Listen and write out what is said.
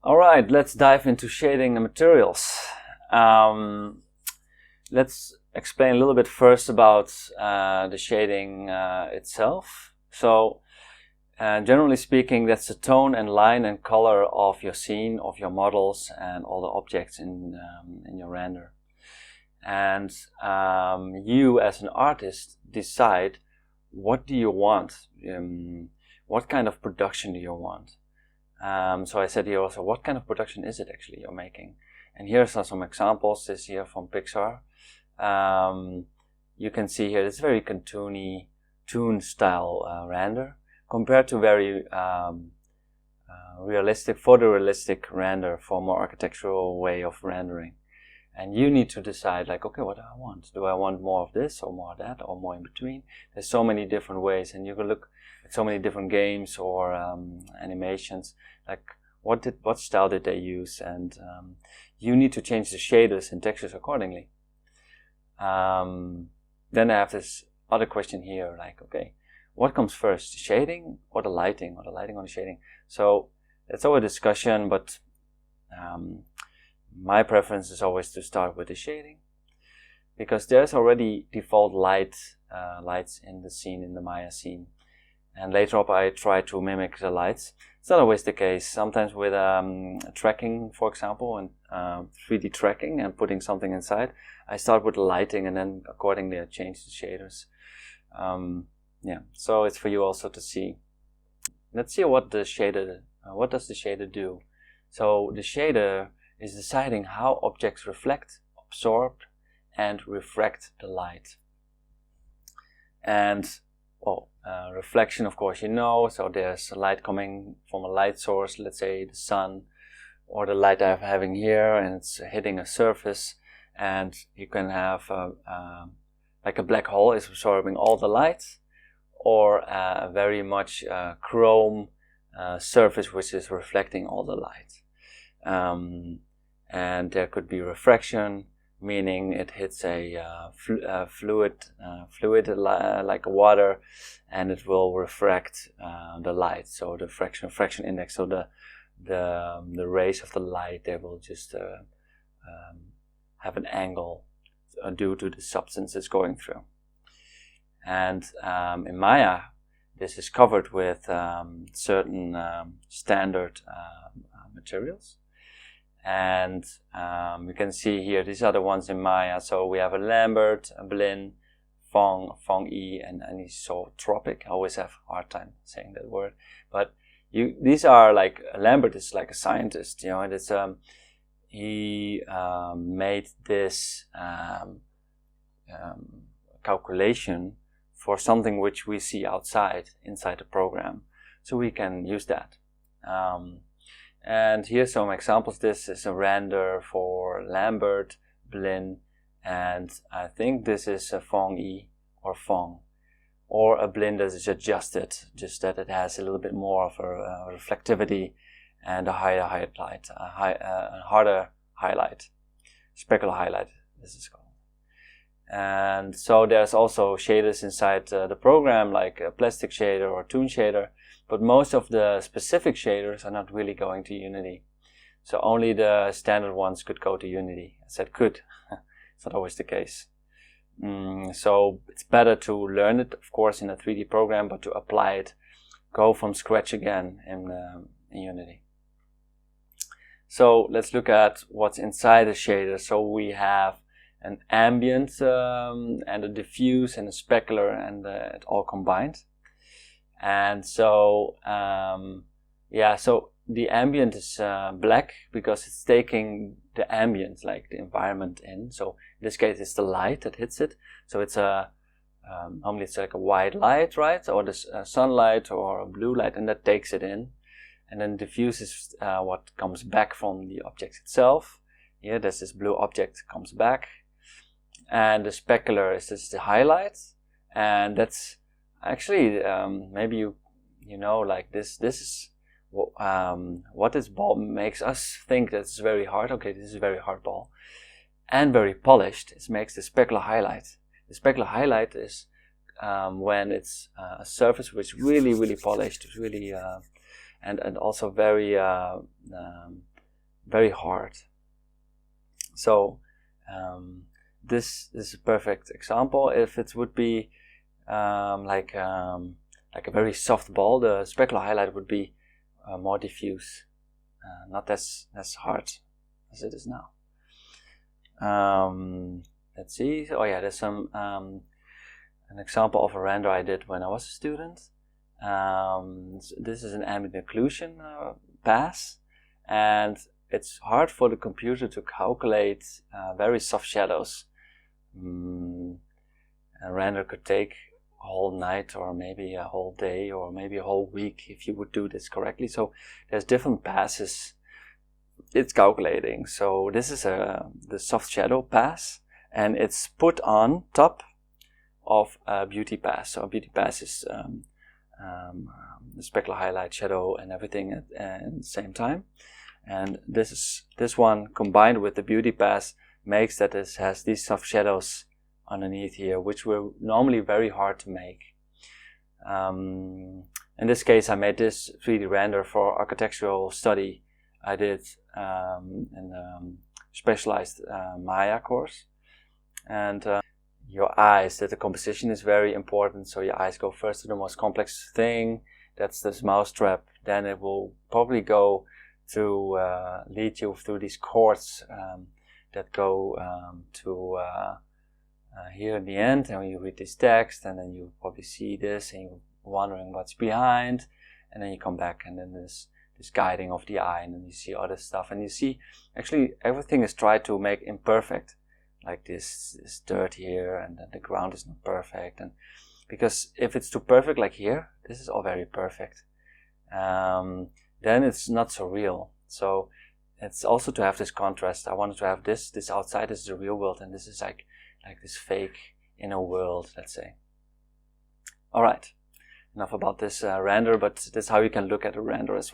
Alright, let's dive into shading and materials. Let's explain a little bit first about the shading itself. So, generally speaking, that's the tone and line and color of your scene, of your models, and all the objects in your render. And you, as an artist, decide what do you want. What kind of production do you want? So I said here also, what kind of production is it actually you're making? And here are some examples. This here from Pixar. You can see here, it's very cartoony, toon style render compared to very realistic, photorealistic render for more architectural way of rendering. And you need to decide, like, okay, what do I want? Do I want more of this or more of that or more in between? There's so many different ways, and you can look at so many different games or animations, like what style did they use, and you need to change the shaders and textures accordingly. Then I have this other question here, like, okay, what comes first, the shading or the lighting, on the shading? So it's always a discussion, but my preference is always to start with the shading, because there's already default lights in the scene, in the Maya scene. And later on I try to mimic the lights. It's not always the case. Sometimes with tracking, for example, and 3D tracking and putting something inside, I start with the lighting and then accordingly I change the shaders. Yeah, so it's for you also to see. Let's see what does the shader do. So the shader is deciding how objects reflect, absorb, and refract the light. And reflection, of course, so there's light coming from a light source, let's say the sun, or the light I'm having here, and it's hitting a surface, and you can have like a black hole is absorbing all the light, or a very much chrome surface which is reflecting all the light. And there could be refraction, meaning it hits a fluid like water, and it will refract the light. So the fraction index, so the rays of the light, they will just have an angle due to the substance it's going through. And in Maya, this is covered with certain standard materials. And you can see here, these are the ones in Maya. So we have a Lambert, a Blinn, Phong-E, and anisotropic. I always have a hard time saying that word. But these are like, Lambert is like a scientist, and it's he made this calculation for something which we see inside the program. So we can use that. And here's some examples. This is a render for Lambert, Blinn, and I think this is a Phong-E or Phong, or a Blinn that is adjusted, just that it has a little bit more of a reflectivity and a higher highlight, a harder highlight, specular highlight, this is called. And so there's also shaders inside the program, like a plastic shader or toon shader, but most of the specific shaders are not really going to Unity. So only the standard ones could go to Unity. I said could. It's not always the case. So it's better to learn it, of course, in a 3D program, but to apply it, go from scratch again in Unity. So let's look at what's inside the shader. So we have an ambient and a diffuse and a specular, and it all combined. And so so the ambient is black because it's taking the ambient, like the environment, in. So in this case it's the light that hits it. So it's normally it's like a white light, right, or the sunlight or a blue light, and that takes it in. And then diffuse is what comes back from the object itself. Here there's this blue object comes back, and the specular is just the highlight, and that's actually maybe you know, like this is what this ball makes us think that it's very hard. Okay, this is a very hard ball and very polished. It makes the specular highlight. The specular highlight is when it's a surface which is really polished, really and also very very hard. So this is a perfect example. If it would be like a very soft ball, the specular highlight would be more diffuse, not as hard as it is now. Let's see. Oh yeah, there's some an example of a render I did when I was a student. This is an ambient occlusion pass, and it's hard for the computer to calculate very soft shadows. A render could take a whole night, or maybe a whole day, or maybe a whole week if you would do this correctly. So there's different passes it's calculating. So this is the soft shadow pass, and it's put on top of a beauty pass. So a beauty pass is the specular highlight, shadow, and everything at the same time. And this one combined with the beauty pass makes that this has these soft shadows underneath here, which were normally very hard to make. In this case, I made this 3D render for architectural study. I did in the specialized Maya course. And your eyes, that the composition is very important. So your eyes go first to the most complex thing. That's this mousetrap. Then it will probably go to lead you through these chords that go to here in the end. And when you read this text, and then you probably see this, and you're wondering what's behind. And then you come back, and then this guiding of the eye, and then you see other stuff. And you see, actually, everything is tried to make imperfect. Like this dirt here, and then the ground is not perfect. And because if it's too perfect, like here, this is all very perfect, then it's not so real. So it's also to have this contrast. I wanted to have this outside is the real world, and this is like this fake inner world, let's say. All right, enough about this render, but this is how you can look at a render as well.